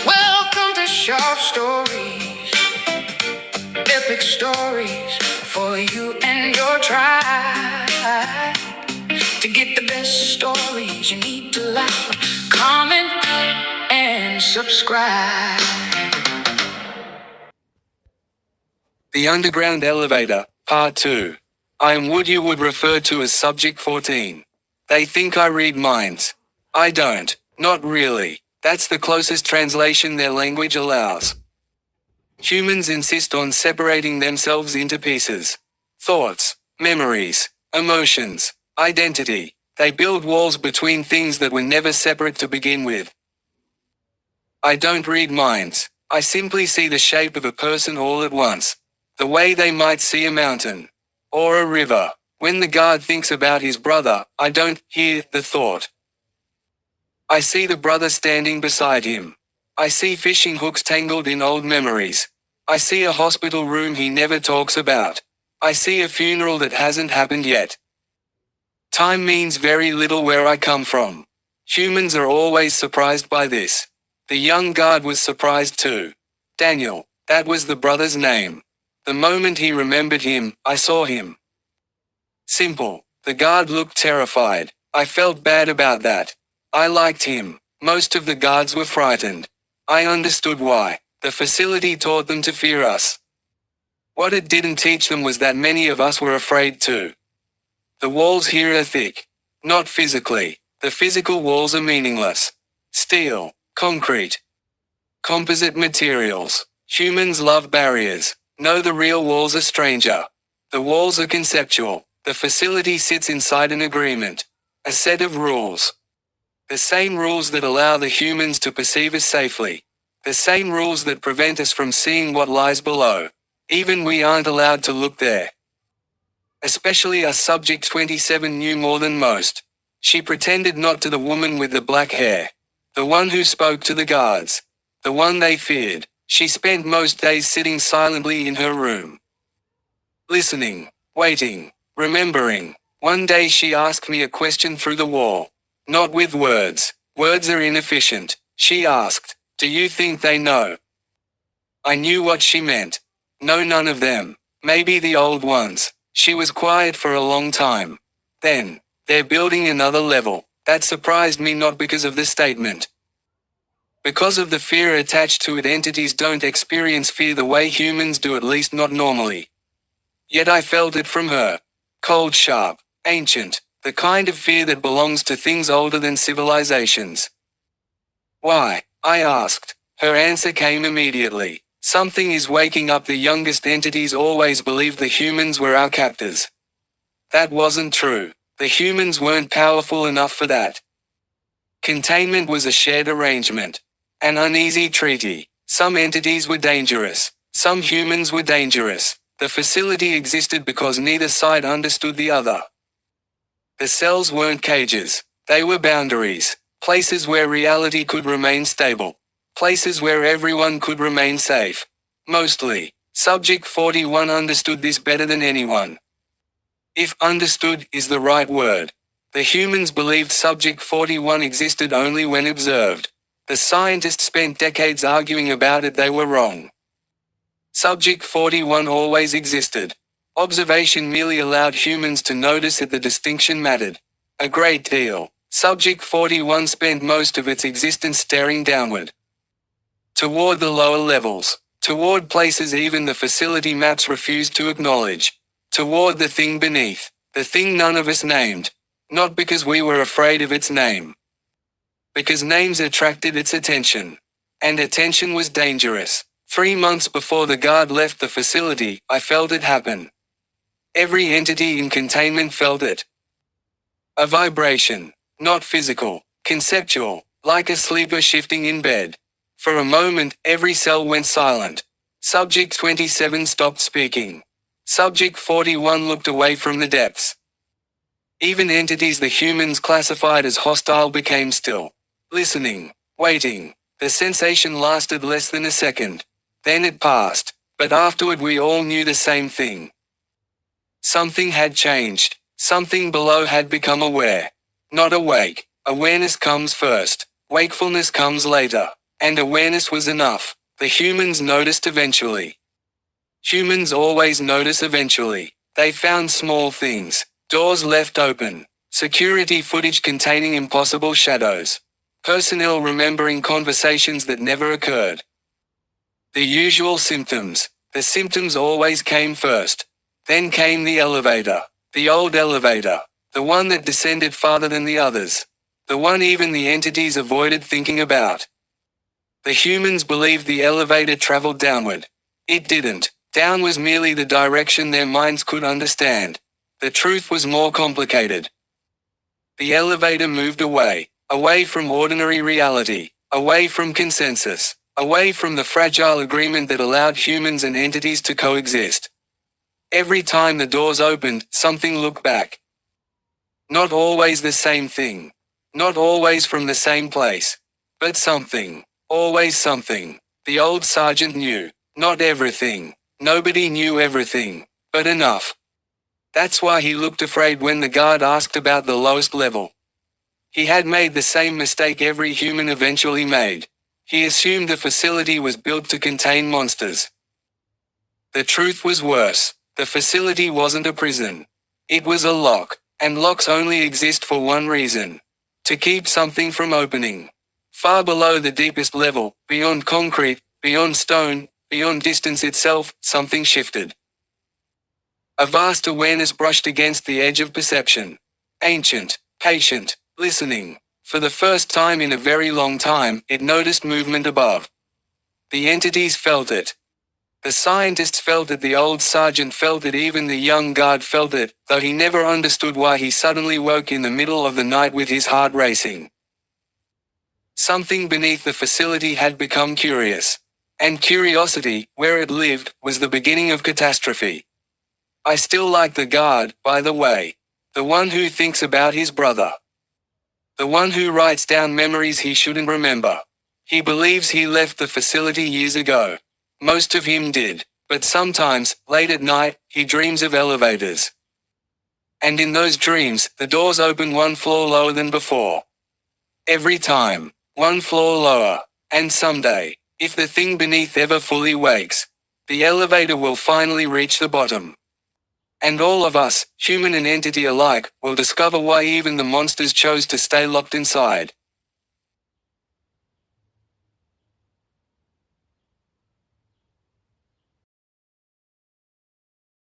Welcome to Sharp Stories, epic stories for you and your tribe. To get the best stories, you need to like, comment, and subscribe. The Underground Elevator, Part 2. I am what you would refer to as Subject 14. They think I read minds. I don't. Not really. That's the closest translation their language allows. Humans insist on separating themselves into pieces. Thoughts, memories, emotions, identity. They build walls between things that were never separate to begin with. I don't read minds. I simply see the shape of a person all at once. The way they might see a mountain. Or a river. When the guard thinks about his brother, I don't hear the thought. I see the brother standing beside him. I see fishing hooks tangled in old memories. I see a hospital room he never talks about. I see a funeral that hasn't happened yet. Time means very little where I come from. Humans are always surprised by this. The young guard was surprised too. Daniel, that was the brother's name. The moment he remembered him, I saw him. Simple. The guard looked terrified. I felt bad about that. I liked him. Most of the guards were frightened. I understood why. The facility taught them to fear us. What it didn't teach them was that many of us were afraid too. The walls here are thick. Not physically. The physical walls are meaningless. Steel, concrete, composite materials. Humans love barriers. No, the real walls are stranger. The walls are conceptual. The facility sits inside an agreement. A set of rules. The same rules that allow the humans to perceive us safely. The same rules that prevent us from seeing what lies below. Even we aren't allowed to look there. Especially us. Subject 27 knew more than most. She pretended not to the woman with the black hair. The one who spoke to the guards. The one they feared. She spent most days sitting silently in her room. Listening. Waiting. Remembering. One day she asked me a question through the wall. Not with words. Words are inefficient. She asked, "Do you think they know?" I knew what she meant. No, none of them. Maybe the old ones. She was quiet for a long time. Then, "They're building another level." That surprised me, not because of the statement. Because of the fear attached to it. Entities don't experience fear the way humans do, at least not normally. Yet I felt it from her. Cold, sharp, ancient. The kind of fear that belongs to things older than civilizations. Why? I asked. Her answer came immediately. Something is waking up. The youngest entities always believed the humans were our captors. That wasn't true. The humans weren't powerful enough for that. Containment was a shared arrangement. An uneasy treaty. Some entities were dangerous. Some humans were dangerous. The facility existed because neither side understood the other. The cells weren't cages. They were boundaries. Places where reality could remain stable. Places where everyone could remain safe. Mostly. Subject 41 understood this better than anyone. If understood is the right word. The humans believed Subject 41 existed only when observed. The scientists spent decades arguing about it. They were wrong. Subject 41 always existed. Observation merely allowed humans to notice that the distinction mattered. A great deal. Subject 41 spent most of its existence staring downward. Toward the lower levels. Toward places even the facility maps refused to acknowledge. Toward the thing beneath. The thing none of us named. Not because we were afraid of its name. Because names attracted its attention. And attention was dangerous. 3 months before the guard left the facility, I felt it happen. Every entity in containment felt it. A vibration. Not physical. Conceptual. Like a sleeper shifting in bed. For a moment, every cell went silent. Subject 27 stopped speaking. Subject 41 looked away from the depths. Even entities the humans classified as hostile became still. Listening. Waiting. The sensation lasted less than a second. Then it passed. But afterward we all knew the same thing. Something had changed. Something below had become aware. Not awake. Awareness comes first. Wakefulness comes later. And awareness was enough. The humans noticed eventually. Humans always notice eventually. They found small things. Doors left open. Security footage containing impossible shadows. Personnel remembering conversations that never occurred. The usual symptoms. The symptoms always came first. Then came the elevator. The old elevator. The one that descended farther than the others. The one even the entities avoided thinking about. The humans believed the elevator traveled downward. It didn't. Down was merely the direction their minds could understand. The truth was more complicated. The elevator moved away. Away from ordinary reality. Away from consensus. Away from the fragile agreement that allowed humans and entities to coexist. Every time the doors opened, something looked back. Not always the same thing. Not always from the same place. But something. Always something. The old sergeant knew. Not everything. Nobody knew everything. But enough. That's why he looked afraid when the guard asked about the lowest level. He had made the same mistake every human eventually made. He assumed the facility was built to contain monsters. The truth was worse. The facility wasn't a prison. It was a lock. And locks only exist for one reason. To keep something from opening. Far below the deepest level, beyond concrete, beyond stone, beyond distance itself, something shifted. A vast awareness brushed against the edge of perception. Ancient, patient, listening. For the first time in a very long time, it noticed movement above. The entities felt it. The scientists felt it, the old sergeant felt it, even the young guard felt it, though he never understood why he suddenly woke in the middle of the night with his heart racing. Something beneath the facility had become curious. And curiosity, where it lived, was the beginning of catastrophe. I still like the guard, by the way. The one who thinks about his brother. The one who writes down memories he shouldn't remember. He believes he left the facility years ago. Most of him did. But sometimes, late at night, he dreams of elevators. And in those dreams, the doors open one floor lower than before. Every time. One floor lower. And someday, if the thing beneath ever fully wakes, the elevator will finally reach the bottom. And all of us, human and entity alike, will discover why even the monsters chose to stay locked inside.